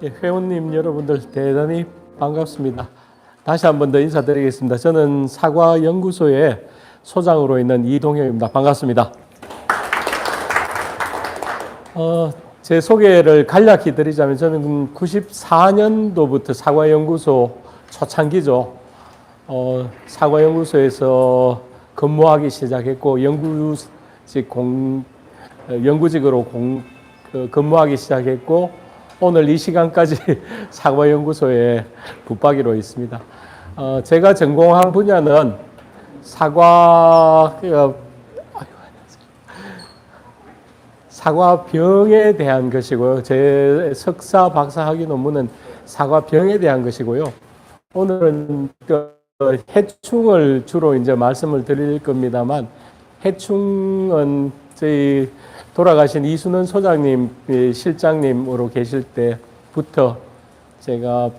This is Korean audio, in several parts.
회원님 여러분들 대단히 반갑습니다. 다시 한 번 더 인사드리겠습니다. 저는 사과연구소의 소장으로 있는 이동혁입니다. 반갑습니다. 제 소개를 간략히 드리자면 저는 94년도부터 사과연구소 초창기죠. 사과연구소에서 근무하기 시작했고 연구직으로 근무하기 시작했고 오늘 이 시간까지 사과연구소에 붙박이로 있습니다. 제가 전공한 분야는 사과병에 대한 것이고요. 제 석사, 박사 학위 논문은 사과병에 대한 것이고요. 오늘은 해충을 주로 이제 말씀을 드릴 겁니다만, 해충은 저희 돌아가신 이순원 소장님, 실장님으로 계실 때부터 제가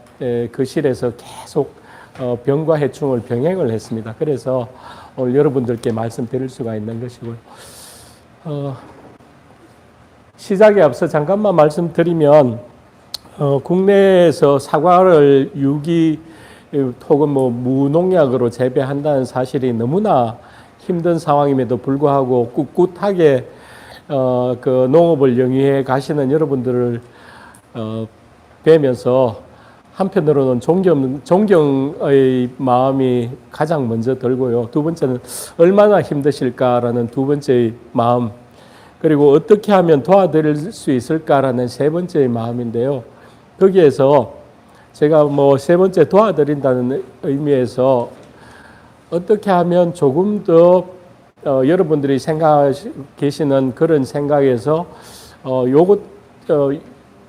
그 실에서 계속 병과 해충을 병행을 했습니다. 그래서 오늘 여러분들께 말씀드릴 수가 있는 것이고요. 시작에 앞서 잠깐만 말씀드리면, 국내에서 사과를 유기 혹은 무농약으로 재배한다는 사실이 너무나 힘든 상황임에도 불구하고 꿋꿋하게 그 농업을 영위해 가시는 여러분들을 뵈면서 한편으로는 존경의 마음이 가장 먼저 들고요. 두 번째는 얼마나 힘드실까라는 두 번째의 마음, 그리고 어떻게 하면 도와드릴 수 있을까라는 세 번째의 마음인데요. 거기에서 제가 세 번째 도와드린다는 의미에서 어떻게 하면 조금 더 여러분들이 계시는 그런 생각에서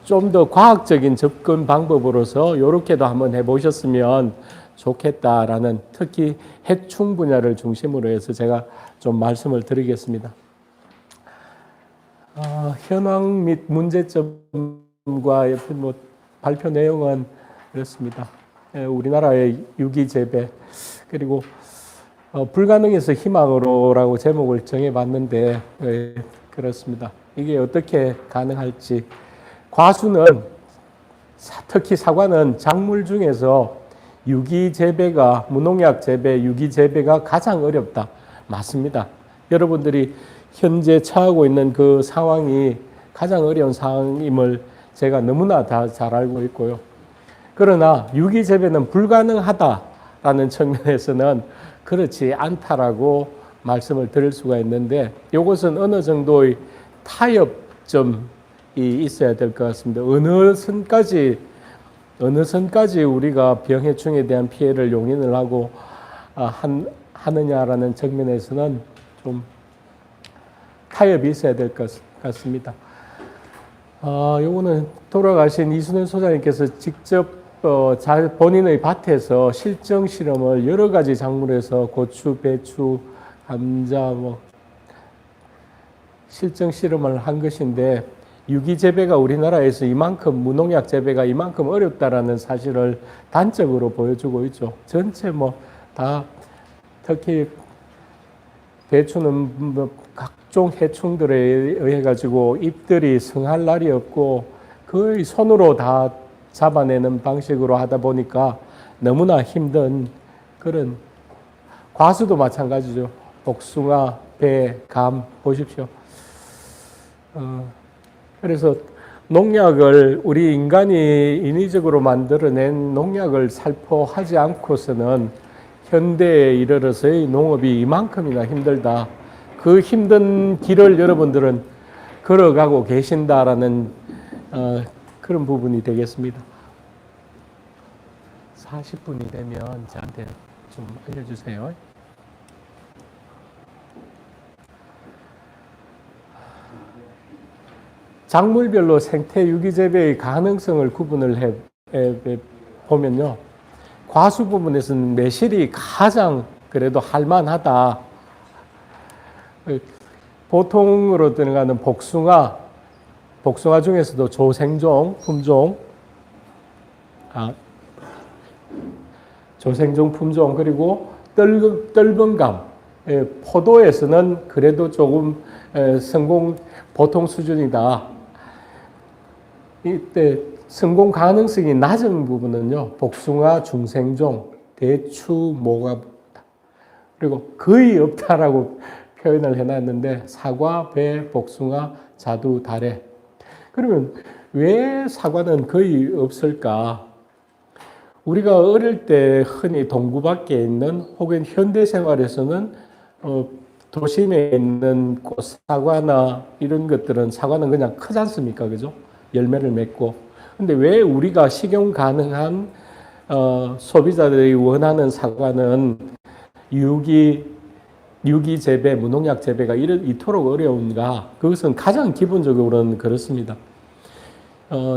좀 더 과학적인 접근 방법으로서 이렇게도 한번 해보셨으면 좋겠다라는, 특히 해충 분야를 중심으로 해서 제가 좀 말씀을 드리겠습니다. 현황 및 문제점과 발표 내용은 이렇습니다. 우리나라의 유기 재배, 그리고 불가능해서 희망으로라고 제목을 정해봤는데 그렇습니다. 이게 어떻게 가능할지. 과수는, 특히 사과는 작물 중에서 유기 재배가, 무농약 재배, 유기 재배가 가장 어렵다. 맞습니다. 여러분들이 현재 처하고 있는 그 상황이 가장 어려운 상황임을 제가 너무나 다 잘 알고 있고요. 그러나 유기 재배는 불가능하다라는 측면에서는 그렇지 않다라고 말씀을 드릴 수가 있는데, 이것은 어느 정도의 타협점이 있어야 될 것 같습니다. 어느 선까지 우리가 병해충에 대한 피해를 용인을 하고 하느냐라는 측면에서는 좀 타협이 있어야 될 것 같습니다. 요거는 돌아가신 이순원 소장님께서 직접 본인의 밭에서 실증 실험을 여러 가지 작물에서 고추, 배추, 감자 실증 실험을 한 것인데, 유기 재배가 우리나라에서 이만큼, 무농약 재배가 이만큼 어렵다라는 사실을 단적으로 보여주고 있죠. 전체 다, 특히 배추는 각종 해충들에 의해 가지고 잎들이 성할 날이 없고 거의 손으로 다 잡아내는 방식으로 하다 보니까 너무나 힘든 그런, 과수도 마찬가지죠. 복숭아, 배, 감 보십시오. 그래서 농약을, 우리 인간이 인위적으로 만들어낸 농약을 살포하지 않고서는 현대에 이르러서의 농업이 이만큼이나 힘들다. 그 힘든 길을 여러분들은 걸어가고 계신다라는 그런 부분이 되겠습니다. 40분이 되면 저한테 좀 알려주세요. 작물별로 생태 유기 재배의 가능성을 구분을 보면요. 과수 부분에서는 매실이 가장 그래도 할만하다. 보통으로 들어가는 복숭아 중에서도 조생종 품종, 그리고 떫은감, 포도에서는 그래도 조금 성공 보통 수준이다. 이때 성공 가능성이 낮은 부분은요, 복숭아, 중생종, 대추, 모가 없다. 그리고 거의 없다라고 표현을 해놨는데 사과, 배, 복숭아, 자두, 다래. 그러면 왜 사과는 거의 없을까? 우리가 어릴 때 흔히 동구 밖에 있는 혹은 현대 생활에서는 도심에 있는 꽃사과나 이런 것들은 사과는 그냥 크지 않습니까? 그죠? 열매를 맺고. 근데 왜 우리가 식용 가능한 소비자들이 원하는 사과는 유기 재배, 무농약 재배가 이토록 어려운가? 그것은 가장 기본적으로는 그렇습니다.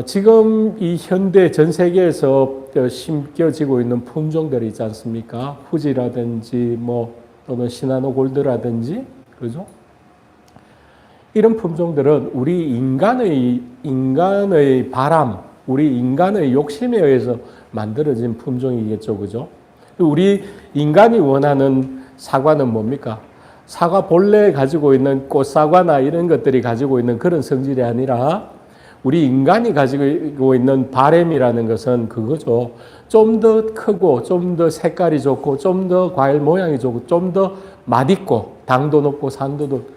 지금 이 현대 전 세계에서 심겨지고 있는 품종들이 있지 않습니까? 후지라든지 또는 시나노 골드라든지, 그죠? 이런 품종들은 우리 인간의 바람, 우리 인간의 욕심에 의해서 만들어진 품종이겠죠, 그죠? 우리 인간이 원하는 사과는 뭡니까? 사과 본래 가지고 있는 꽃사과나 이런 것들이 가지고 있는 그런 성질이 아니라 우리 인간이 가지고 있는 바램이라는 것은 그거죠. 좀 더 크고, 좀 더 색깔이 좋고, 좀 더 과일 모양이 좋고, 좀 더 맛있고, 당도 높고, 산도 높고,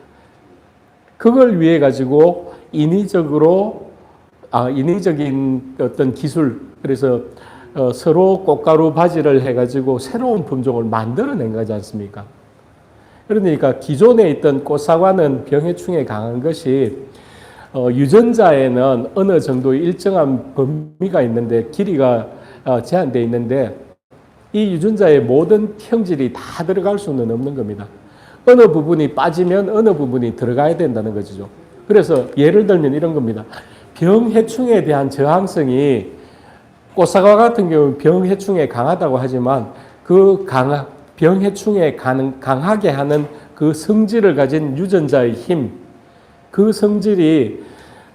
그걸 위해 가지고 인위적인 어떤 기술, 그래서 서로 꽃가루 바지를 해가지고 새로운 품종을 만들어낸 거지 않습니까? 그러니까 기존에 있던 꽃사과는 병해충에 강한 것이 유전자에는 어느 정도 일정한 범위가 있는데 길이가 제한되어 있는데 이 유전자의 모든 형질이 다 들어갈 수는 없는 겁니다. 어느 부분이 빠지면 어느 부분이 들어가야 된다는 거죠. 그래서 예를 들면 이런 겁니다. 병해충에 대한 저항성이 꽃사과 같은 경우는 병해충에 강하다고 하지만 그 병해충에 강하게 하는 그 성질을 가진 유전자의 힘, 그 성질이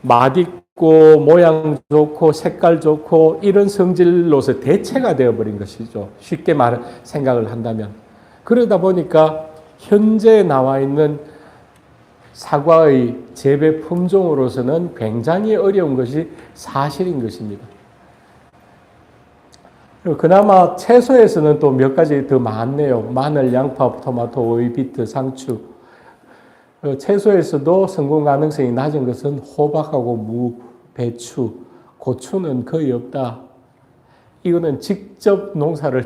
맛있고 모양 좋고 색깔 좋고 이런 성질로서 대체가 되어버린 것이죠. 쉽게 생각을 한다면. 그러다 보니까 현재 나와 있는 사과의 재배 품종으로서는 굉장히 어려운 것이 사실인 것입니다. 그나마 채소에서는 또 몇 가지 더 많네요. 마늘, 양파, 토마토, 오이, 비트, 상추. 채소에서도 성공 가능성이 낮은 것은 호박하고 무, 배추, 고추는 거의 없다. 이거는 직접 농사를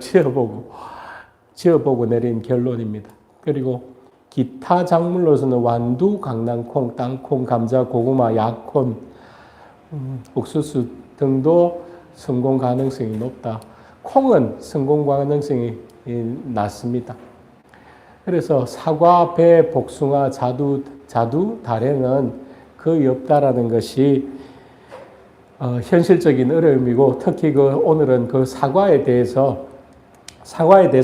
지어보고 내린 결론입니다. 그리고 기타 작물로서는 완두, 강낭콩, 땅콩, 감자, 고구마, 약혼, 옥수수 등도 성공 가능성이 높다. 콩은 성공 가능성이 낮습니다. 그래서 사과, 배, 복숭아, 자두, 다래는 거의 없다라는 것이 현실적인 어려움이고 특히 오늘은 그 사과에 대해서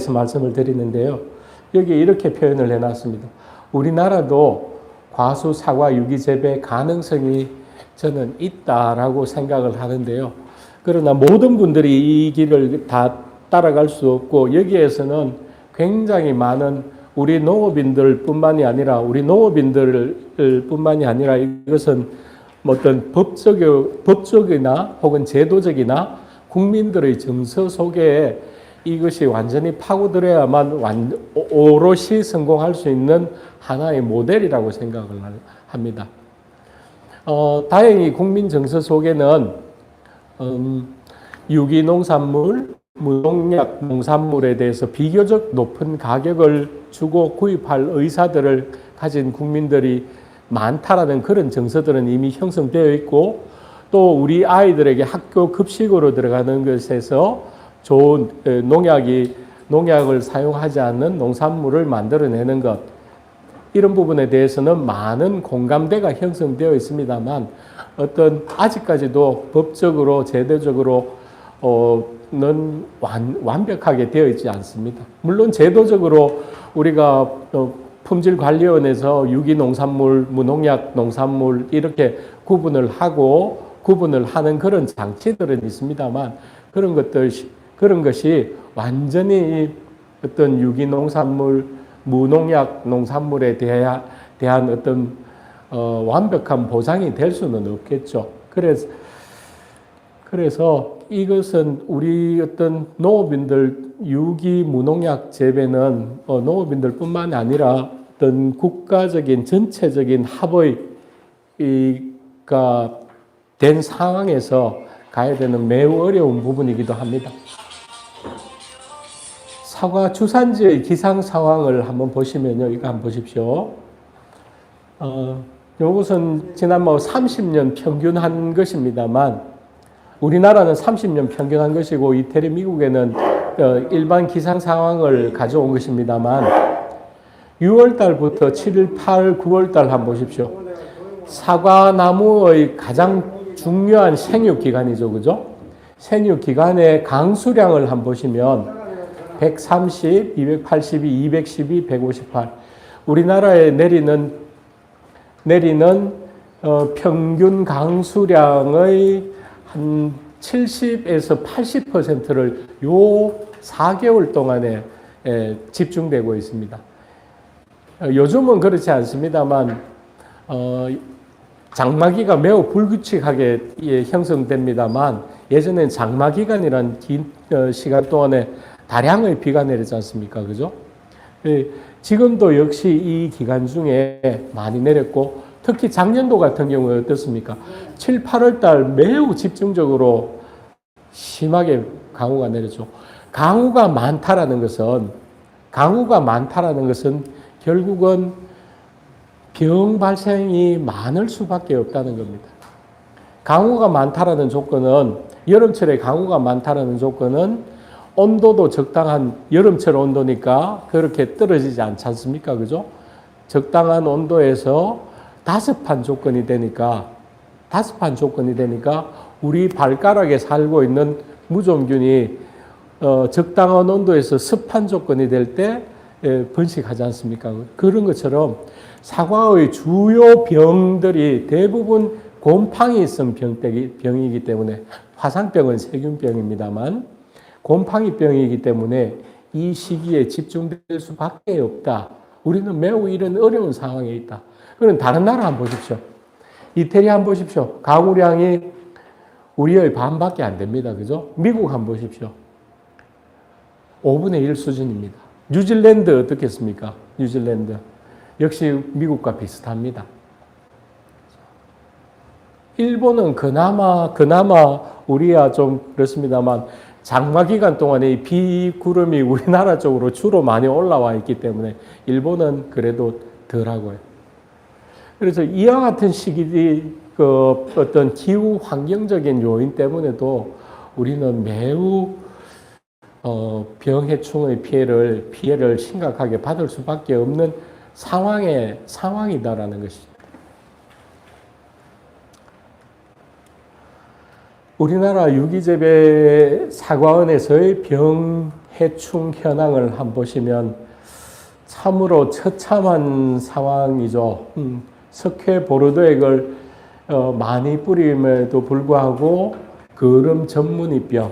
말씀을 드리는데요. 여기 이렇게 표현을 해놨습니다. 우리나라도 과수 사과 유기 재배 가능성이 저는 있다라고 생각을 하는데요. 그러나 모든 분들이 이 길을 다 따라갈 수 없고 여기에서는 굉장히 많은 우리 농업인들뿐만이 아니라 이것은 어떤 법적이나 혹은 제도적이나 국민들의 정서 속에 이것이 완전히 파고들어야만 오롯이 성공할 수 있는 하나의 모델이라고 생각을 합니다. 다행히 국민 정서 속에는 유기농산물, 무농약 농산물에 대해서 비교적 높은 가격을 주고 구입할 의사들을 가진 국민들이 많다라는 그런 정서들은 이미 형성되어 있고 또 우리 아이들에게 학교 급식으로 들어가는 것에서 좋은 농약을 사용하지 않는 농산물을 만들어내는 것 이런 부분에 대해서는 많은 공감대가 형성되어 있습니다만 아직까지도 법적으로 제도적으로는 완벽하게 되어 있지 않습니다. 물론 제도적으로 우리가 품질관리원에서 유기농산물, 무농약 농산물 이렇게 구분을 하는 그런 장치들은 있습니다만 그런 것이 완전히 어떤 유기농산물, 무농약 농산물에 대한 어떤 완벽한 보장이 될 수는 없겠죠. 그래서 이것은 우리 어떤 농업인들 유기 무농약 재배는 농업인들뿐만 아니라 어떤 국가적인 전체적인 합의가 된 상황에서 가야 되는 매우 어려운 부분이기도 합니다. 사과 주산지의 기상 상황을 한번 보시면요, 이거 한번 보십시오. 이것은 지난 30년 평균한 것입니다만, 우리나라는 30년 평균한 것이고 이태리 미국에는 일반 기상 상황을 가져온 것입니다만 6월 달부터 7일, 8월, 9월 달 한번 보십시오. 사과나무의 가장 중요한 생육 기간이죠. 그죠? 생육 기간의 강수량을 한번 보시면 130, 282, 212, 158. 우리나라에 내리는 평균 강수량의 한 70에서 80%를 요 4개월 동안에 집중되고 있습니다. 요즘은 그렇지 않습니다만 장마기가 매우 불규칙하게 형성됩니다만 예전엔 장마기간이란 긴 시간 동안에 다량의 비가 내리지 않습니까? 그죠? 지금도 역시 이 기간 중에 많이 내렸고 특히 작년도 같은 경우에 어떻습니까? 7, 8월 달 매우 집중적으로 심하게 강우가 내렸죠. 강우가 많다라는 것은 결국은 병 발생이 많을 수밖에 없다는 겁니다. 강우가 많다라는 조건은 여름철에 강우가 많다라는 조건은 온도도 적당한 여름철 온도니까 그렇게 떨어지지 않지 않습니까? 그죠? 적당한 온도에서 다습한 조건이 되니까 우리 발가락에 살고 있는 무좀균이 적당한 온도에서 습한 조건이 될 때 번식하지 않습니까? 그런 것처럼 사과의 주요 병들이 대부분 곰팡이성 병이기 때문에 화상병은 세균병입니다만 곰팡이병이기 때문에 이 시기에 집중될 수밖에 없다. 우리는 매우 이런 어려운 상황에 있다. 그럼 다른 나라 한번 보십시오. 이태리 한번 보십시오. 강우량이 우리의 반밖에 안 됩니다. 그죠? 미국 한번 보십시오. 5분의 1 수준입니다. 뉴질랜드 어떻겠습니까? 뉴질랜드. 역시 미국과 비슷합니다. 일본은 그나마 우리야 좀 그렇습니다만 장마 기간 동안에 이 비구름이 우리나라 쪽으로 주로 많이 올라와 있기 때문에 일본은 그래도 덜하고요. 그래서 이와 같은 시기의 어떤 기후 환경적인 요인 때문에도 우리는 매우 병해충의 피해를 심각하게 받을 수밖에 없는 상황이다라는 것입니다. 우리나라 유기재배 사과원에서의 병해충 현황을 한번 보시면 참으로 처참한 상황이죠. 석회 보르도액을 많이 뿌림에도 불구하고 거름 전무니병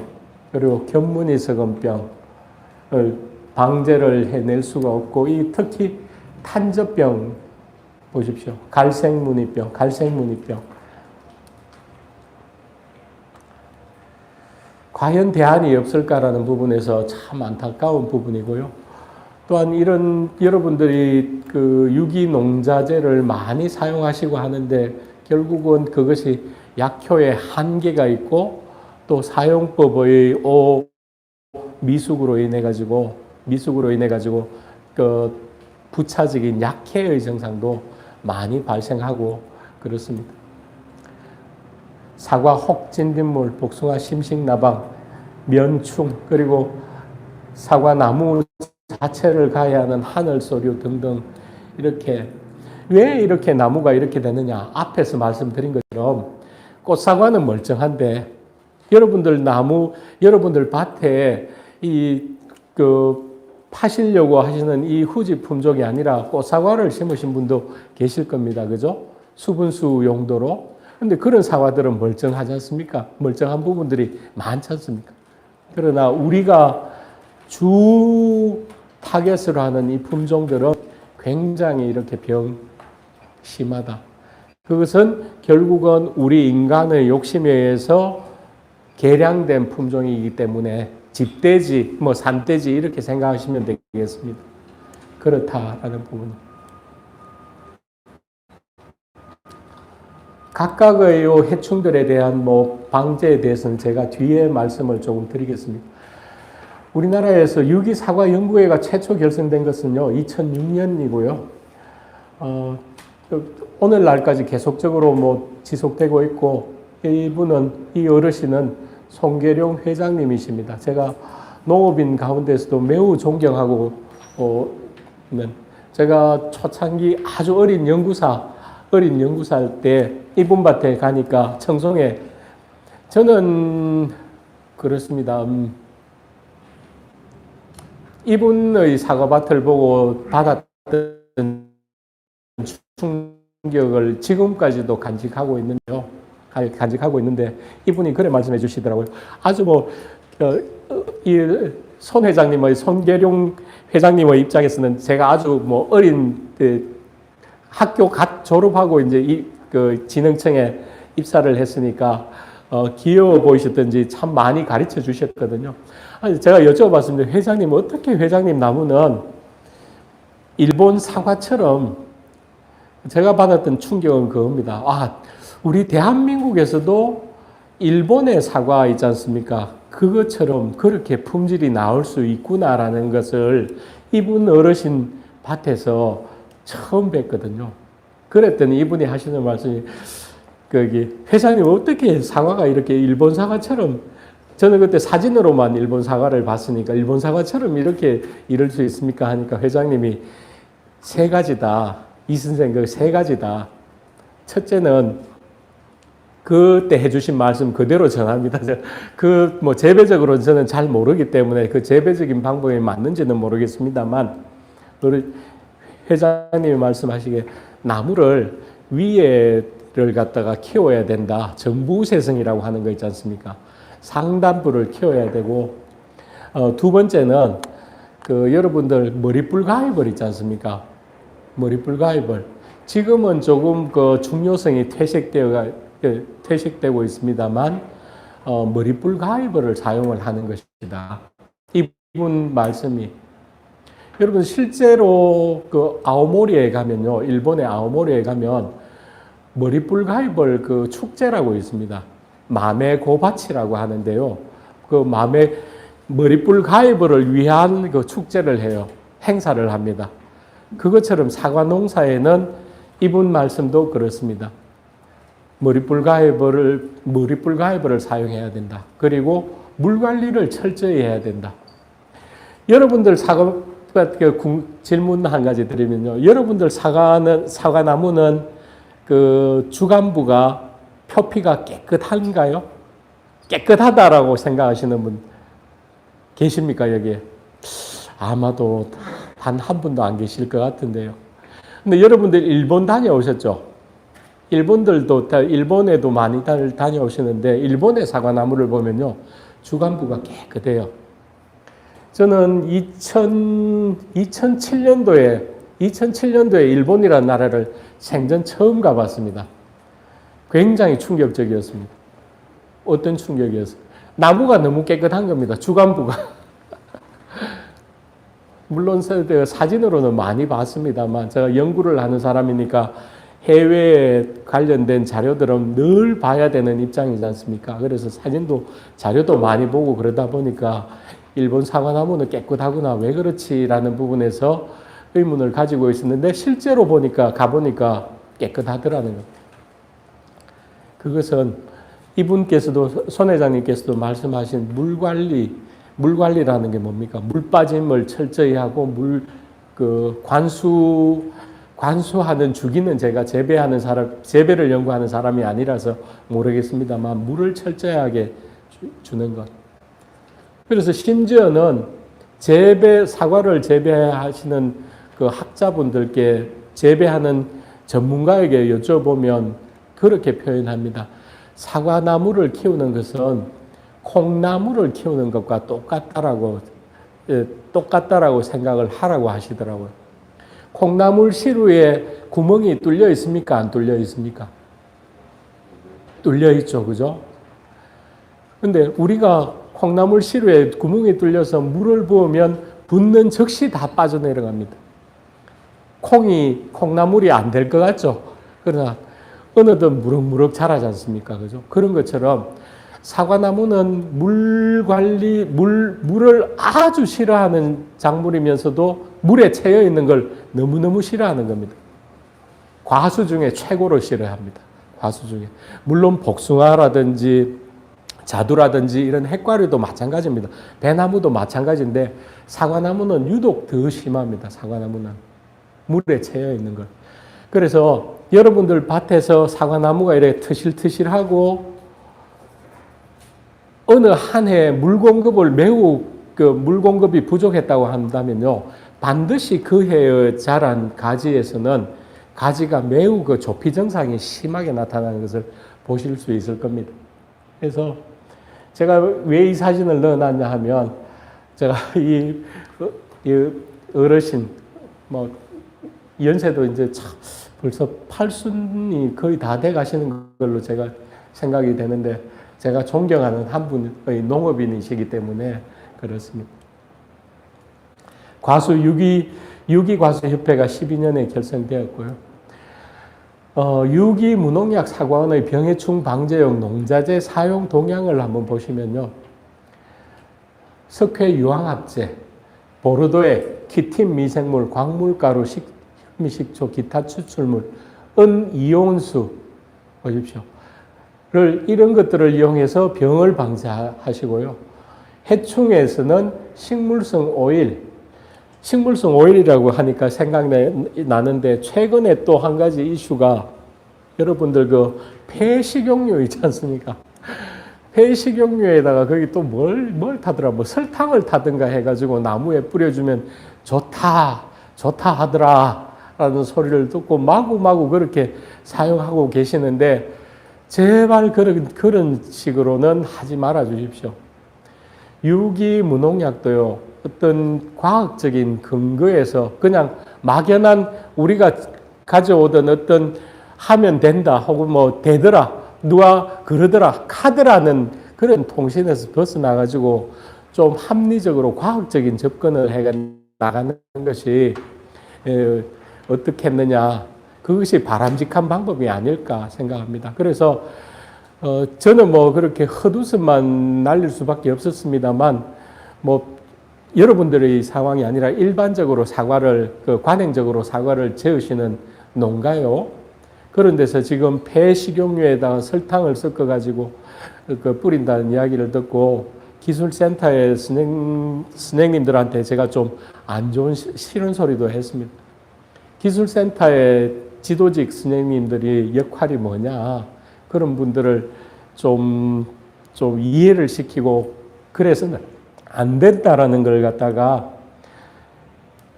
그리고 견무니석원병을 방제를 해낼 수가 없고 특히 탄저병 보십시오. 갈색무늬병. 과연 대안이 없을까라는 부분에서 참 안타까운 부분이고요. 또한 이런 여러분들이 유기농자재를 많이 사용하시고 하는데 결국은 그것이 약효의 한계가 있고 또 사용법의 미숙으로 인해 가지고 부차적인 약해의 증상도 많이 발생하고 그렇습니다. 사과 혹진딧물, 복숭아 심식나방, 면충 그리고 사과 나무 자체를 가해하는 하늘소류 등등 왜 이렇게 나무가 이렇게 되느냐? 앞에서 말씀드린 것처럼 꽃사과는 멀쩡한데 여러분들 밭에 파시려고 하시는 이 후지 품종이 아니라 꽃사과를 심으신 분도 계실 겁니다. 그죠? 수분수 용도로. 근데 그런 사과들은 멀쩡하지 않습니까? 멀쩡한 부분들이 많지 않습니까? 그러나 우리가 주 타겟으로 하는 이 품종들은 굉장히 이렇게 심하다. 그것은 결국은 우리 인간의 욕심에 의해서 개량된 품종이기 때문에 집돼지, 뭐 산돼지 이렇게 생각하시면 되겠습니다. 그렇다라는 부분. 각각의 요 해충들에 대한 뭐 방제에 대해서는 제가 뒤에 말씀을 조금 드리겠습니다. 우리나라에서 유기사과연구회가 최초 결성된 것은요, 2006년이고요. 오늘날까지 계속적으로 뭐 지속되고 있고, 이 어르신은 송계룡 회장님이십니다. 제가 농업인 가운데서도 매우 존경하고, 제가 초창기 아주 어린 연구사 때 이분 밭에 가니까 청송에 저는 그렇습니다. 이분의 사과밭을 보고 받았던 충격을 지금까지도 간직하고 있는데 이분이 그래 말씀해 주시더라고요. 아주 손 회장님의 손계룡 회장님의 입장에서는 제가 아주 어린 학교 갓 졸업하고 이제 그 진흥청에 입사를 했으니까 귀여워 보이셨던지 참 많이 가르쳐 주셨거든요. 제가 여쭤봤습니다. 회장님, 어떻게 회장님 나무는 일본 사과처럼, 제가 받았던 충격은 그겁니다. 우리 대한민국에서도 일본의 사과 있지 않습니까? 그것처럼 그렇게 품질이 나올 수 있구나라는 것을 이분 어르신 밭에서 처음 뵀거든요. 그랬더니 이분이 하시는 말씀이, 회장님 어떻게 사과가 이렇게 일본 사과처럼, 저는 그때 사진으로만 일본 사과를 봤으니까 일본 사과처럼 이렇게 이럴 수 있습니까? 하니까 회장님이 세 가지다. 이 선생 그 세 가지다. 첫째는 그때 해주신 말씀 그대로 전합니다. 재배적으로는 저는 잘 모르기 때문에 그 재배적인 방법이 맞는지는 모르겠습니다만, 회장님이 말씀하시기에 나무를 위에를 갖다가 키워야 된다. 정부새성이라고 하는 거 있지 않습니까? 상단부를 키워야 되고, 두 번째는 여러분들 머리뿔 가위벌 있지 않습니까? 머리뿔 가위벌. 지금은 조금 중요성이 퇴색되고 있습니다만, 머리뿔 가위벌을 사용을 하는 것이다. 이분 말씀이. 여러분 실제로 아오모리에 가면요, 일본의 아오모리에 가면 머리뿔 가위벌 축제라고 있습니다. 마메고바치라고 하는데요. 머리뿔 가위벌을 위한 축제를 해요. 행사를 합니다. 그것처럼 사과 농사에는 이분 말씀도 그렇습니다. 머리뿔 가위벌을 사용해야 된다. 그리고 물 관리를 철저히 해야 된다. 여러분들 질문 한 가지 드리면요. 여러분들 사과나무는 주간부가 표피가 깨끗한가요? 깨끗하다라고 생각하시는 분 계십니까, 여기에? 아마도 단 한 분도 안 계실 것 같은데요. 근데 여러분들 일본 다녀오셨죠? 일본에도 많이 다녀오시는데, 일본의 사과나무를 보면요, 주간부가 깨끗해요. 저는 2007년도에 일본이라는 나라를 생전 처음 가봤습니다. 굉장히 충격적이었습니다. 어떤 충격이었어요? 나무가 너무 깨끗한 겁니다. 주간부가. 물론 사진으로는 많이 봤습니다만, 제가 연구를 하는 사람이니까 해외에 관련된 자료들은 늘 봐야 되는 입장이지 않습니까? 그래서 자료도 많이 보고 그러다 보니까 일본 사과나무는 깨끗하구나, 왜 그렇지라는 부분에서 의문을 가지고 있었는데, 실제로 가보니까 깨끗하더라는 겁니다. 그것은 이분께서도, 손 회장님께서도 말씀하신 물 관리라는 게 뭡니까? 물 빠짐을 철저히 하고, 관수하는 주기는 제가 재배를 연구하는 사람이 아니라서 모르겠습니다만, 물을 철저하게 주는 것. 그래서 심지어는 사과를 재배하시는 학자분들께, 재배하는 전문가에게 여쭤보면 그렇게 표현합니다. 사과나무를 키우는 것은 콩나무를 키우는 것과 똑같다라고 생각을 하라고 하시더라고요. 콩나물 시루에 구멍이 뚫려 있습니까? 안 뚫려 있습니까? 뚫려 있죠, 그죠? 근데 우리가 콩나물 시루에 구멍이 뚫려서 물을 부으면 붓는 즉시 다 빠져내려갑니다. 콩나물이 안 될 것 같죠? 그러나 어느덧 무럭무럭 자라지 않습니까? 그죠? 그런 것처럼 사과나무는 물을 아주 싫어하는 작물이면서도 물에 채여 있는 걸 너무너무 싫어하는 겁니다. 과수 중에 최고로 싫어합니다. 과수 중에. 물론 복숭아라든지 자두라든지 이런 핵과류도 마찬가지입니다. 배나무도 마찬가지인데 사과나무는 유독 더 심합니다. 사과나무는. 물에 채여 있는 걸. 그래서 여러분들 밭에서 사과나무가 이렇게 트실트실하고 어느 한 해 물 공급을 물 공급이 부족했다고 한다면요. 반드시 그 해에 자란 가지에서는 가지가 매우 조피 증상이 심하게 나타나는 것을 보실 수 있을 겁니다. 그래서 제가 왜 이 사진을 넣어놨냐 하면 제가 이 어르신 연세도 이제 벌써 팔순이 거의 다 돼 가시는 걸로 제가 생각이 되는데 제가 존경하는 한 분의 농업인이시기 때문에 그렇습니다. 유기과수협회가 12년에 결성되었고요. 유기무농약 사과원의 병해충 방제용 농자재 사용 동향을 한번 보시면요. 석회 유황합제, 보르도액, 키틴 미생물, 광물가루, 현미식초, 기타 추출물, 은이온수 보십시오. 이런 것들을 이용해서 병을 방지하시고요. 해충에서는 식물성 오일이라고 하니까 생각나는데 최근에 또 한 가지 이슈가 여러분들 폐식용유 있지 않습니까? 폐식용유에다가 거기 또 뭘 타더라, 설탕을 타든가 해가지고 나무에 뿌려주면 좋다 하더라 라는 소리를 듣고 마구마구 그렇게 사용하고 계시는데 제발 그런 식으로는 하지 말아 주십시오. 유기무농약도요, 어떤 과학적인 근거에서 그냥 막연한 우리가 가져오던 어떤 하면 된다 혹은 되더라, 누가 그러더라, 카드라는 그런 통신에서 벗어나가지고 좀 합리적으로 과학적인 접근을 해 나가는 것이 어떻겠느냐. 그것이 바람직한 방법이 아닐까 생각합니다. 그래서 저는 그렇게 헛웃음만 날릴 수밖에 없었습니다만 여러분들의 상황이 아니라 일반적으로 관행적으로 사과를 재우시는 농가요. 그런 데서 지금 폐식용유에다가 설탕을 섞어가지고 뿌린다는 이야기를 듣고 기술센터의 선생님들한테 제가 좀 안 좋은 싫은 소리도 했습니다. 기술센터의 지도직 선생님들이 역할이 뭐냐, 그런 분들을 좀 이해를 시키고 그래서는 안 된다라는 걸 갖다가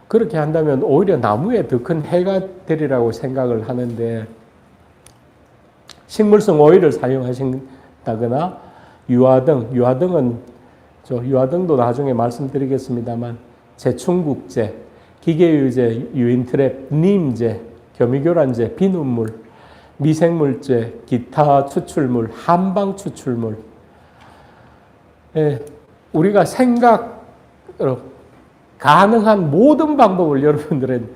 그렇게 한다면 오히려 나무에 더 큰 해가 되리라고 생각을 하는데 식물성 오일을 사용하신다거나 유화등은 유화등도 나중에 말씀드리겠습니다만 제충국제, 기계유제, 유인트랩, 님제, 교미교란제, 비눗물, 미생물제, 기타 추출물, 한방 추출물. 우리가 생각으로 가능한 모든 방법을 여러분들은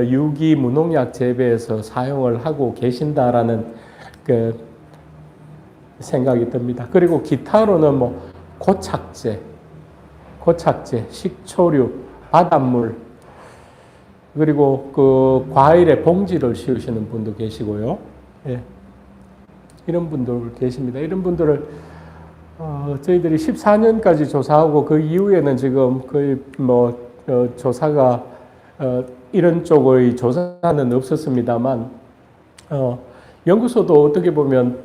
유기 무농약 재배에서 사용을 하고 계신다라는 생각이 듭니다. 그리고 기타로는 고착제, 식초류, 바닷물, 그리고 과일에 봉지를 씌우시는 분도 계시고요. 이런 분들 계십니다. 이런 분들을 저희들이 14년까지 조사하고 그 이후에는 지금 거의 조사가 이런 쪽의 조사는 없었습니다만 연구소도 어떻게 보면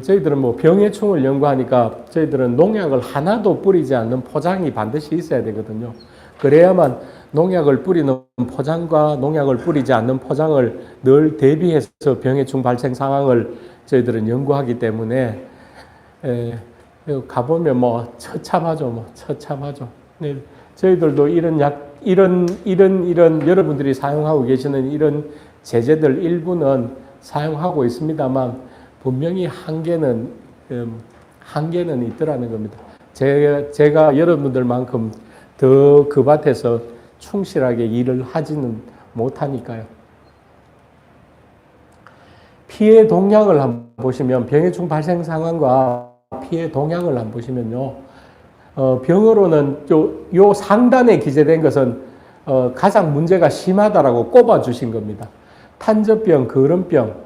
저희들은 병해충을 연구하니까 저희들은 농약을 하나도 뿌리지 않는 포장이 반드시 있어야 되거든요. 그래야만 농약을 뿌리는 포장과 농약을 뿌리지 않는 포장을 늘 대비해서 병해충 발생 상황을 저희들은 연구하기 때문에 가보면 처참하죠. 네, 저희들도 이런 여러분들이 사용하고 계시는 이런 제재들 일부는 사용하고 있습니다만 분명히 한계는 한계는 있더라는 겁니다. 제가 여러분들만큼 더 그 밭에서 충실하게 일을 하지는 못하니까요. 피해 동향을 한번 보시면 병해충 발생 상황과 피해 동향을 한번 보시면요. 병으로는 요 상단에 기재된 것은 가장 문제가 심하다라고 꼽아주신 겁니다. 탄저병, 거름병,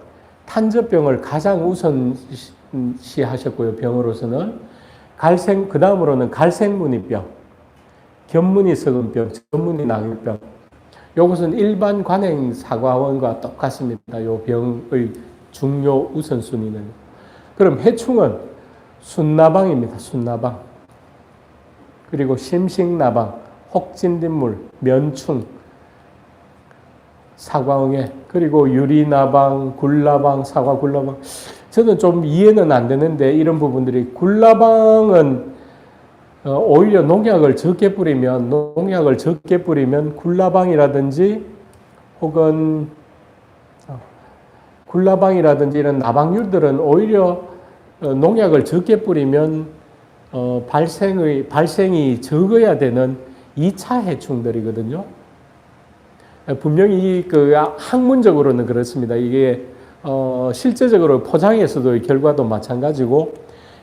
탄저병을 가장 우선시하셨고요. 병으로서는 그 다음으로는 갈색무늬병, 견무늬 썩은병, 전무늬 낙엽병. 이것은 일반 관행 사과원과 똑같습니다. 요 병의 중요 우선순위는. 그럼 해충은 순나방입니다. 순나방. 그리고 심식나방, 혹진딧물, 면충, 사과응애, 그리고 유리나방, 굴나방, 사과굴나방. 저는 좀 이해는 안 되는데 이런 부분들이 굴나방은 오히려 농약을 적게 뿌리면 굴나방이라든지 혹은 굴나방이라든지 이런 나방류들은 오히려 농약을 적게 뿌리면 발생이 적어야 되는 2차 해충들이거든요. 분명히 그 학문적으로는 그렇습니다. 이게 실제적으로 포장에서도 결과도 마찬가지고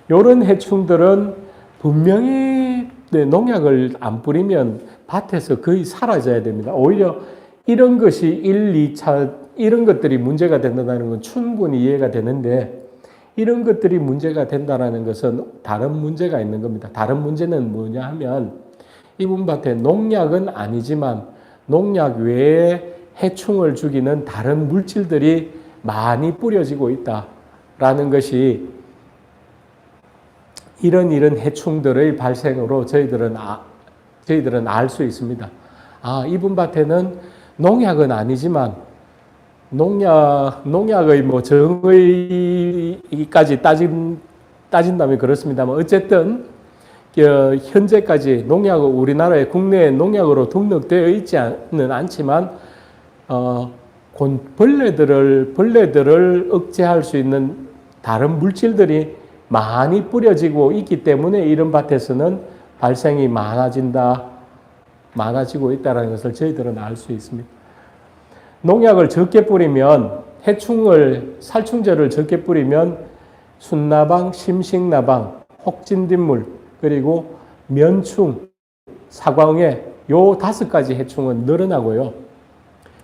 이런 해충들은 분명히 농약을 안 뿌리면 밭에서 거의 사라져야 됩니다. 오히려 이런 것이 1, 2차 이런 것들이 문제가 된다는 건 충분히 이해가 되는데 이런 것들이 문제가 된다는 것은 다른 문제가 있는 겁니다. 다른 문제는 뭐냐 하면 이분 밭에 농약은 아니지만 농약 외에 해충을 죽이는 다른 물질들이 많이 뿌려지고 있다라는 것이 이런 해충들의 발생으로 저희들은 알 수 있습니다. 이분 밭에는 농약은 아니지만 농약의 정의까지 따진다면 그렇습니다만 어쨌든 현재까지 우리나라의 국내 농약으로 등록되어 있지는 않지만 벌레들을 억제할 수 있는 다른 물질들이 많이 뿌려지고 있기 때문에 이런 밭에서는 발생이 많아지고 있다는 것을 저희들은 알 수 있습니다. 농약을 적게 뿌리면 살충제를 적게 뿌리면 순나방, 심식나방, 혹진딧물, 그리고 면충, 사과응애 요 5가지 해충은 늘어나고요.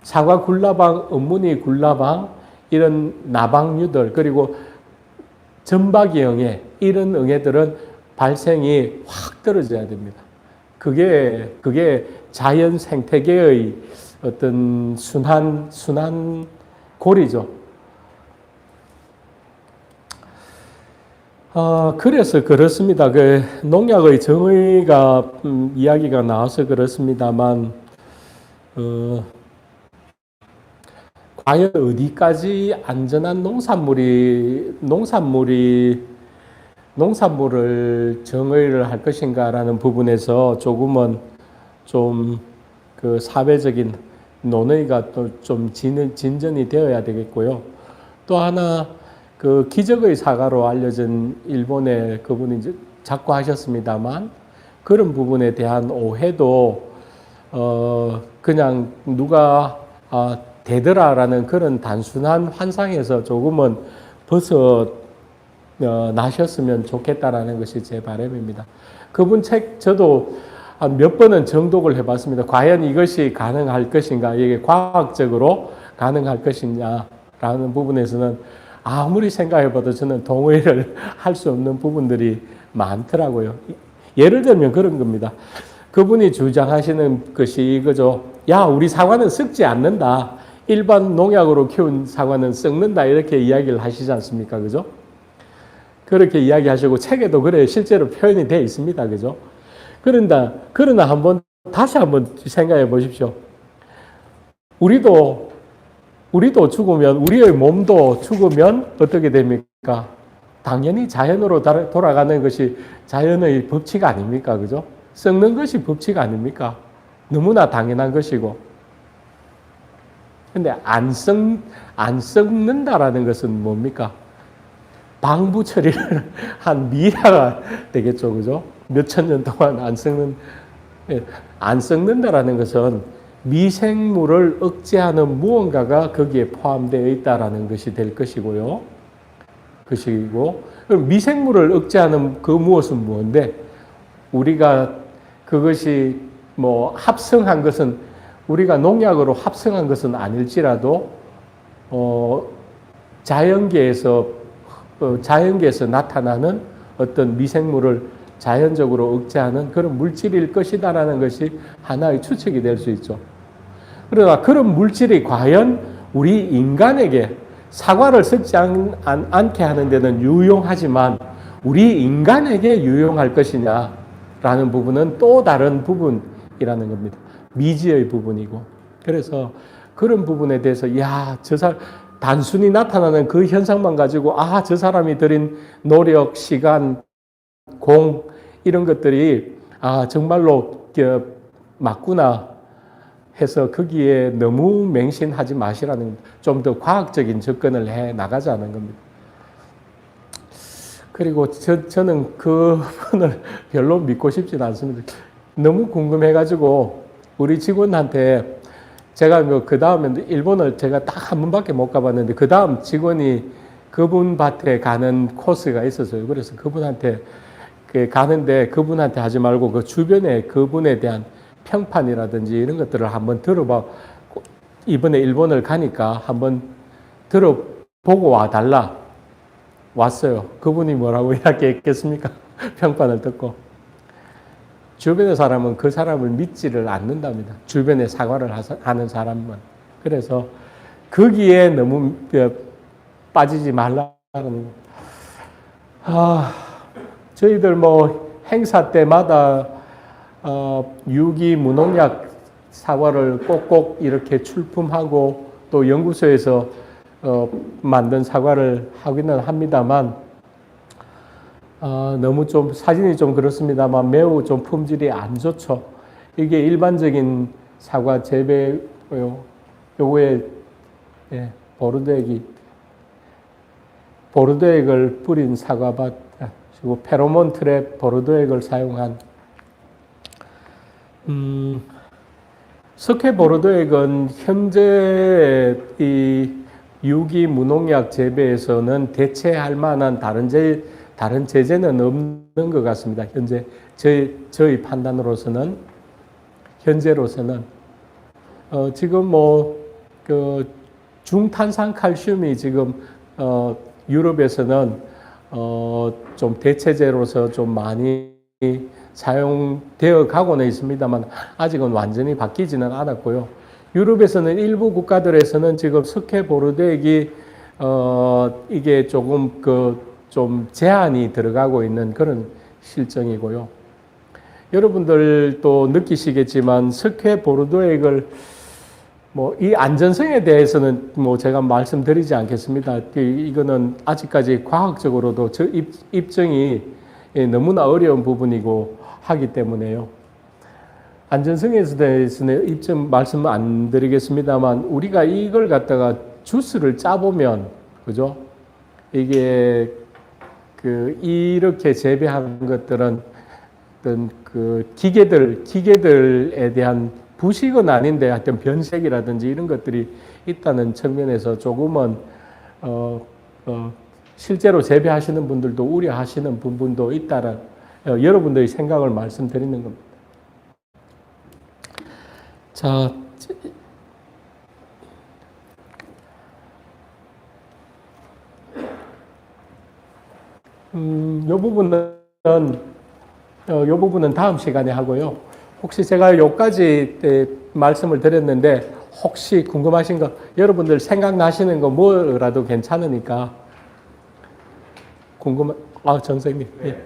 사과 굴나방, 은무늬 굴나방 이런 나방류들 그리고 점박이 응애 이런 응애들은 발생이 확 떨어져야 됩니다. 그게 자연 생태계의 어떤 순환 고리죠. 그래서 그렇습니다. 그 농약의 정의가 이야기가 나와서 그렇습니다만 과연 어디까지 안전한 농산물을 정의를 할 것인가라는 부분에서 조금은 좀 그 사회적인 논의가 또 좀 진전이 되어야 되겠고요. 또 하나 그 기적의 사과로 알려진 일본의 그분이 이제 자꾸 하셨습니다만 그런 부분에 대한 오해도 그냥 누가 되더라라는 그런 단순한 환상에서 조금은 나셨으면 좋겠다라는 것이 제 바람입니다. 그분 책 저도 한 몇 번은 정독을 해봤습니다. 과연 이것이 가능할 것인가, 이게 과학적으로 가능할 것이냐라는 부분에서는 아무리 생각해봐도 저는 동의를 할 수 없는 부분들이 많더라고요. 예를 들면 그런 겁니다. 그분이 주장하시는 것이 이거죠. 야, 우리 사과는 썩지 않는다. 일반 농약으로 키운 사과는 썩는다. 이렇게 이야기를 하시지 않습니까? 그죠? 그렇게 이야기하시고 책에도 그래 실제로 표현이 되어 있습니다. 그죠? 그러나 다시 한번 생각해 보십시오. 우리도 죽으면, 우리의 몸도 죽으면 어떻게 됩니까? 당연히 자연으로 돌아가는 것이 자연의 법칙 아닙니까? 그죠? 썩는 것이 법칙 아닙니까? 너무나 당연한 것이고. 근데 안 썩는다라는 것은 뭡니까? 방부 처리를 한 미라가 되겠죠, 그죠? 몇천 년 동안 안 썩는다라는 것은 미생물을 억제하는 무언가가 거기에 포함되어 있다라는 것이 될 것이고요. 그럼 미생물을 억제하는 그 무엇은 무엇인데, 우리가 그것이 뭐 합성한 것은, 우리가 농약으로 합성한 것은 아닐지라도 자연계에서 나타나는 어떤 미생물을 자연적으로 억제하는 그런 물질일 것이다라는 것이 하나의 추측이 될 수 있죠. 그러나 그런 물질이 과연 우리 인간에게 사과를 썩지 않게 하는 데는 유용하지만 우리 인간에게 유용할 것이냐라는 부분은 또 다른 부분이라는 겁니다. 미지의 부분이고. 그래서 그런 부분에 대해서 단순히 나타나는 그 현상만 가지고 저 사람이 들인 노력, 시간, 공 이런 것들이 정말로 맞구나 해서 거기에 너무 맹신하지 마시라는, 좀 더 과학적인 접근을 해 나가자는 겁니다. 그리고 저는 그분을 별로 믿고 싶지는 않습니다. 너무 궁금해가지고 우리 직원한테 제가 그 다음에 일본을 제가 딱 한 번밖에 못 가봤는데 그 다음 직원이 그분 밭에 가는 코스가 있었어요. 그래서 그분한테 가는데 그분한테 하지 말고 그 주변에 그분에 대한 평판이라든지 이런 것들을 한번 들어봐. 이번에 일본을 가니까 한번 들어보고 와달라. 왔어요. 그분이 뭐라고 이야기했겠습니까? 평판을 듣고. 주변의 사람은 그 사람을 믿지를 않는답니다. 주변에 사과를 하는 사람은. 그래서 거기에 너무 빠지지 말라는 저희들 뭐 행사 때마다 유기 무농약 사과를 꼭꼭 이렇게 출품하고 또 연구소에서 만든 사과를 하기는 합니다만 너무 좀 사진이 좀 그렇습니다만 매우 좀 품질이 안 좋죠. 이게 일반적인 사과 재배요. 요거에 보르도액을 뿌린 사과밭, 그리고 페로몬 트랩 보르도액을 사용한 석회 보르도액은 현재 이 유기 무농약 재배에서는 대체할 만한 다른 제재는 없는 것 같습니다. 현재 저희 판단으로서는 현재로서는 지금 뭐 그 중탄산 칼슘이 지금 유럽에서는 좀 대체제로서 좀 많이 사용되어 가고는 있습니다만 아직은 완전히 바뀌지는 않았고요. 유럽에서는 일부 국가들에서는 지금 석회 보르도액이 이게 조금 좀 제한이 들어가고 있는 그런 실정이고요. 여러분들도 느끼시겠지만 석회 보르도액을 뭐 이 안전성에 대해서는 뭐 제가 말씀드리지 않겠습니다. 이거는 아직까지 과학적으로도 입증이 너무나 어려운 부분이고 하기 때문에요. 안전성에 대해서는 입증 말씀 안 드리겠습니다만 우리가 이걸 갖다가 주스를 짜보면 그죠? 이게 이렇게 재배하는 것들은 어떤 기계들에 대한 부식은 아닌데 하여튼 변색이라든지 이런 것들이 있다는 측면에서 조금은 실제로 재배하시는 분들도 우려하시는 부분도 있다는 여러분들의 생각을 말씀드리는 겁니다. 자, 요 부분은 다음 시간에 하고요. 혹시 제가 여기까지 말씀을 드렸는데 혹시 궁금하신 거, 여러분들 생각나시는 거 뭐라도 괜찮으니까 선생님. 네.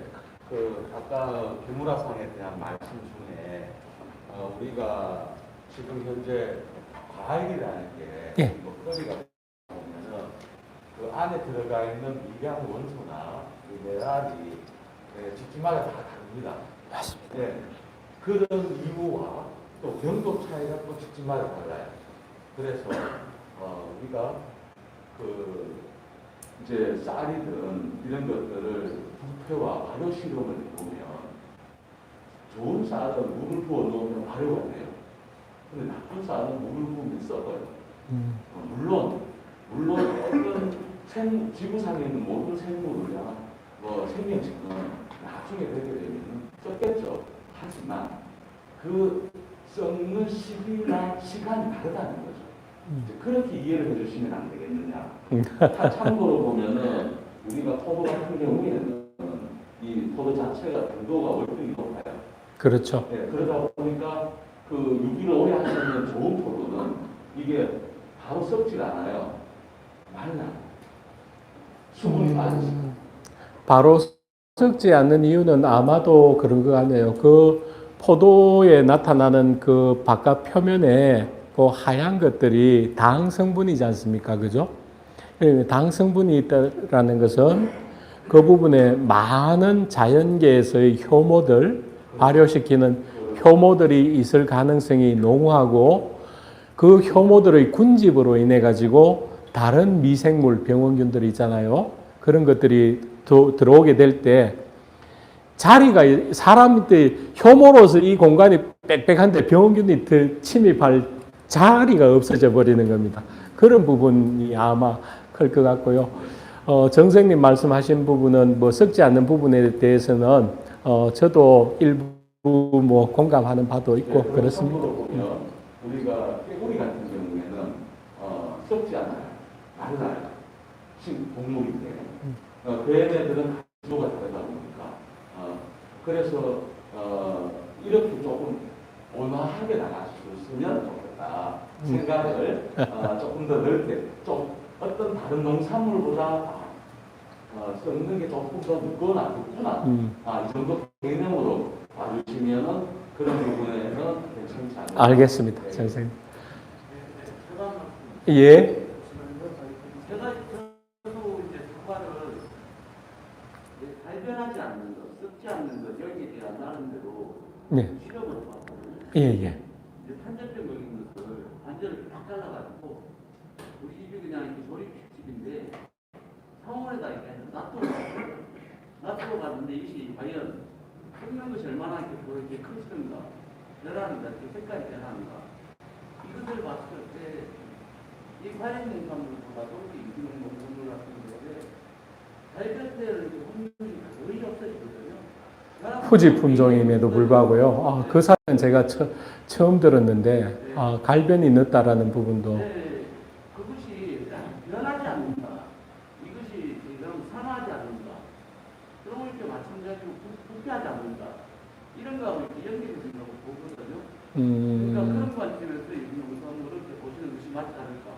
아까 규무라상에 대한 말씀 중에 우리가 지금 현재 과일이라는 게 먹거리가 보면은 그 안에 들어가 있는 미량 원소나 미네랄이 집집마다 다 다릅니다. 맞습니다. 네. 그런 이유와 또 경도 차이가 또 집집마다 달라요. 그래서 우리가 이제 쌀이든 이런 것들을 부패와 발효 실험을 해보면 좋은 쌀은 물을 부어 놓으면 발효가 돼요. 근데 나쁜 쌀은 물을 부으면 썩어요. 물론 어떤 지구상에 있는 모든 생물이나 생명체는 나중에 되게 되면 썩겠죠. 하지만 그 썩는 시기나 시간이 다르다는 거죠. 이제 그렇게 이해를 해주시면 안 되겠느냐. 참고로 보면은 우리가 포도 같은 경우에는 이 포도 자체가 당도가 월등히 높아요. 그렇죠. 네, 그러다 보니까 그 유기를 오래 하시는 좋은 포도는 이게 바로 썩질 않아요. 말라. 수분이 많지. 바로 썩지 않는 이유는 아마도 그런 것 같네요. 그 포도에 나타나는 그 바깥 표면에 그 하얀 것들이 당 성분이지 않습니까? 그죠? 당 성분이 있다라는 것은 그 부분에 많은 자연계에서의 효모들, 발효시키는 효모들이 있을 가능성이 농후하고 그 효모들의 군집으로 인해 가지고 다른 미생물, 병원균들이 있잖아요. 그런 것들이 들어오게 될 때 자리가 사람한테 효모로서 이 공간이 빽빽한데 병원균이 침입할 자리가 없어져 버리는 겁니다. 그런 부분이 아마 클 것 같고요. 정생님 말씀하신 부분은 뭐 썩지 않는 부분에 대해서는 저도 일부 뭐 공감하는 바도 있고 네, 그렇습니다. 보면 우리가 깨구리 같은 경우에는 썩지 않아요. 말라요. 동물인데 그 얘네들은 구조가 다르다 보니까 그래서 이렇게 조금 온화하게 나가셨으면 좋겠다 생각을 조금 더 넓게 좀 어떤 다른 농산물보다 썩는 게 조금 더 늦거나 이 정도 개념으로 봐주시면은 그런 부분에는 괜찮지 않을까. 알겠습니다, 선생님. 예. 제가 저도 이제 사과를 발견하지 않는 것, 썩지 않는 것 여기에 대한 나름대로 네. 실험을 봤거든요. 예, 예. 이제 탄저병 걸린 것을 관절을 딱 잘라가지고 우리 집이 그냥 이렇게 조립식집인데 상온에다 이렇게 놔두고 갔는데 이것이 과연 썩는 것이 얼마나 이렇게 크는가, 변하는가, 색깔이 변하는가 이것을 봤을 때 이 과일 농산물보다도 유기농 농산물 같은 경우에 발견될 확률이 거의 없어지거든요. 후지 품종임에도 불구하고요. 그 사실은 제가 처음 들었는데 갈변이 늦다라는 부분도. 네, 그것이 변하지 않는다. 이것이 지금 산화하지 않는다. 그런 걸 마찬가지로 부패하지 않는다. 이런 거하고 이렇게 연결된다고 보거든요. 그러니까 그런 관점에서 유기농 농산물을 이렇게 보시는 것이 맞지 않을까.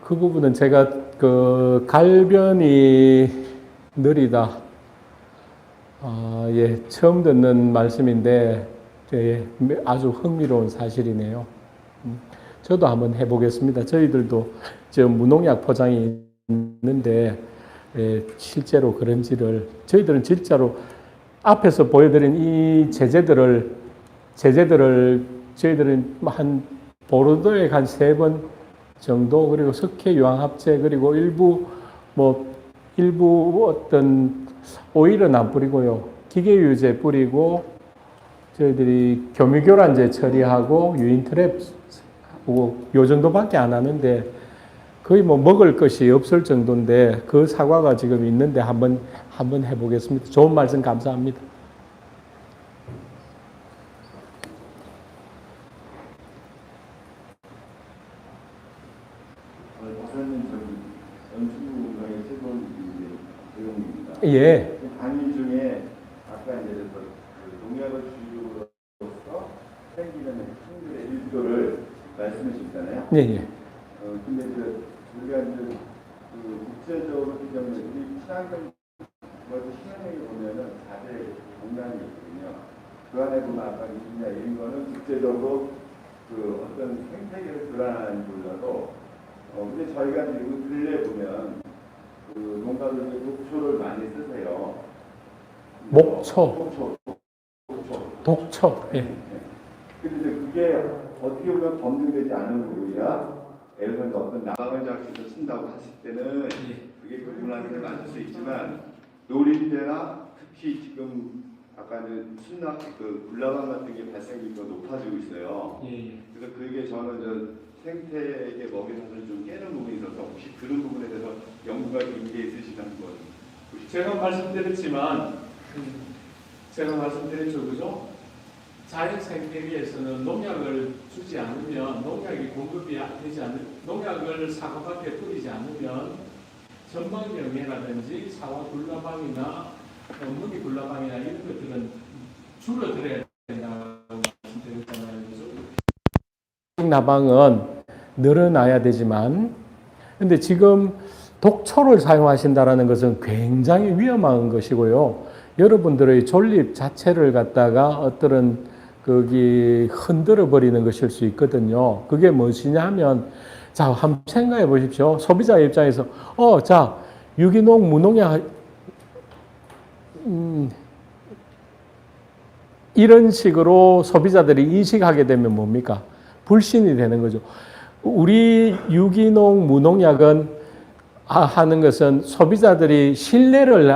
그 부분은 제가 그 갈변이 느리다. 예, 처음 듣는 말씀인데 예, 아주 흥미로운 사실이네요. 저도 한번 해보겠습니다. 저희들도 저 무농약 포장이 있는데 예, 실제로 그런지를 저희들은 진짜로 앞에서 보여드린 이 제재들을 저희들은 한 보르도에 한 3번 정도 그리고 석회 유황합제 그리고 일부 어떤 오일은 안 뿌리고요. 기계유제 뿌리고 저희들이 교미교란제 처리하고 유인트랩 요 정도밖에 안 하는데 거의 뭐 먹을 것이 없을 정도인데 그 사과가 지금 있는데 한번 해보겠습니다. 좋은 말씀 감사합니다. 박사님 연수구의 최근 내용입니다. 예. 강의 중에 아까 이제 농약을 주류로서 생기는 식물의 일조를 말씀해 주셨잖아요. 예, 예. 근데 우리가 이제 국제적으로 지금 우리 친환경 신흥에 보면은 4대 공단이 있거든요. 그 안에 보면 아까 이분야 이런 거는 국제적으로 어떤 생태계를 교란하는 몰라도 근데 저희가 지금 근래 보면 농가들이 독초를 많이 쓰세요. 목초. 독초. 예. 근데 그게 어떻게 보면 검증되지 않은 부분이라 예를 그래서 어떤 나방을 잡기서 쓴다고 했을 때는 그게 그분한테 맞을 수 있지만 노릴 때나 특히 지금 아까 순낙 그 굴라방 같은 게 발생률이 높아지고 있어요. 그래서 그게 저는 생태계 먹이사슬을 좀 깨는 부분이 있어서 혹시 그런 부분에 대해서 연구가 있게 있으시다는 거. 제가 말씀드렸죠, 그죠? 자연 생태계에서는 농약을 주지 않으면, 농약이 공급이 되지 않는, 농약을 사과밭에 뿌리지 않으면 전방경해라든지 사과 굴라방이나 무늬 굴라방이나 이런 것들은 줄어들어야 된다고 말씀드렸잖아요, 그죠? 나방은 늘어나야 되지만, 근데 지금 독초를 사용하신다는 것은 굉장히 위험한 것이고요. 여러분들의 존립 자체를 갖다가 어떤 거기 흔들어 버리는 것일 수 있거든요. 그게 무엇이냐 하면, 자, 한번 생각해 보십시오. 소비자 입장에서, 자, 유기농, 무농약, 이런 식으로 소비자들이 인식하게 되면 뭡니까? 불신이 되는 거죠. 우리 유기농, 무농약은 하는 것은 소비자들이 신뢰를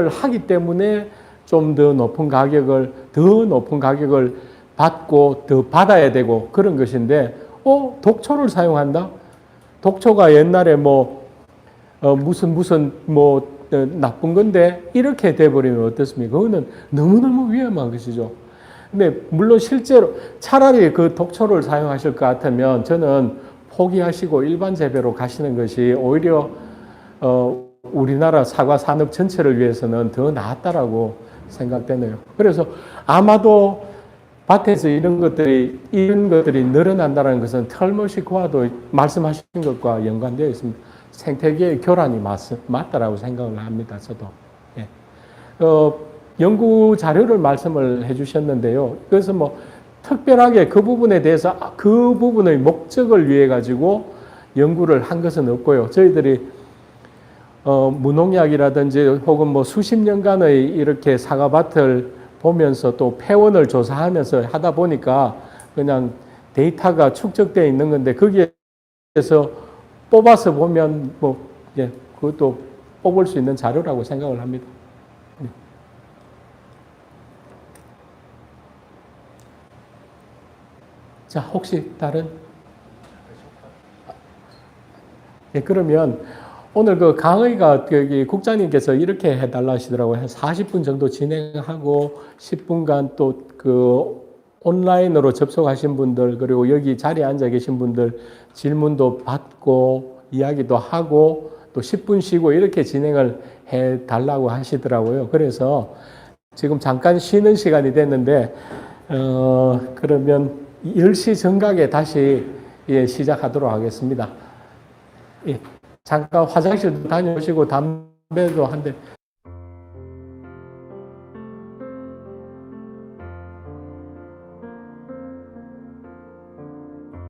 하기 때문에 좀 더 높은 가격을 받고 더 받아야 되고 그런 것인데, 독초를 사용한다? 독초가 옛날에 무슨 나쁜 건데 이렇게 돼버리면 어떻습니까? 그거는 너무너무 위험한 것이죠. 근데 물론 실제로 차라리 그 독초를 사용하실 것 같으면 저는 포기하시고 일반 재배로 가시는 것이 오히려 우리나라 사과 산업 전체를 위해서는 더 낫다라고 생각되네요. 그래서 아마도 밭에서 이런 것들이 늘어난다는 것은 털못이 고와도 말씀하신 것과 연관되어 있습니다. 생태계의 교란이 맞다라고 생각을 합니다. 저도. 예. 연구 자료를 말씀을 해주셨는데요. 그래서 특별하게 그 부분에 대해서 그 부분의 목적을 위해 가지고 연구를 한 것은 없고요. 저희들이 무농약이라든지 혹은 수십 년간의 이렇게 사과밭을 보면서 또 폐원을 조사하면서 하다 보니까 그냥 데이터가 축적되어 있는 건데 거기에서 뽑아서 보면 그것도 뽑을 수 있는 자료라고 생각을 합니다. 자, 혹시 다른? 그러면 오늘 그 강의가 국장님께서 이렇게 해달라 하시더라고요. 한 40분 정도 진행하고 10분간 또 그 온라인으로 접속하신 분들 그리고 여기 자리에 앉아 계신 분들 질문도 받고 이야기도 하고 또 10분 쉬고 이렇게 진행을 해달라고 하시더라고요. 그래서 지금 잠깐 쉬는 시간이 됐는데 그러면 10시 정각에 다시 시작하도록 하겠습니다. 잠깐 화장실도 다녀오시고 담배도 한 대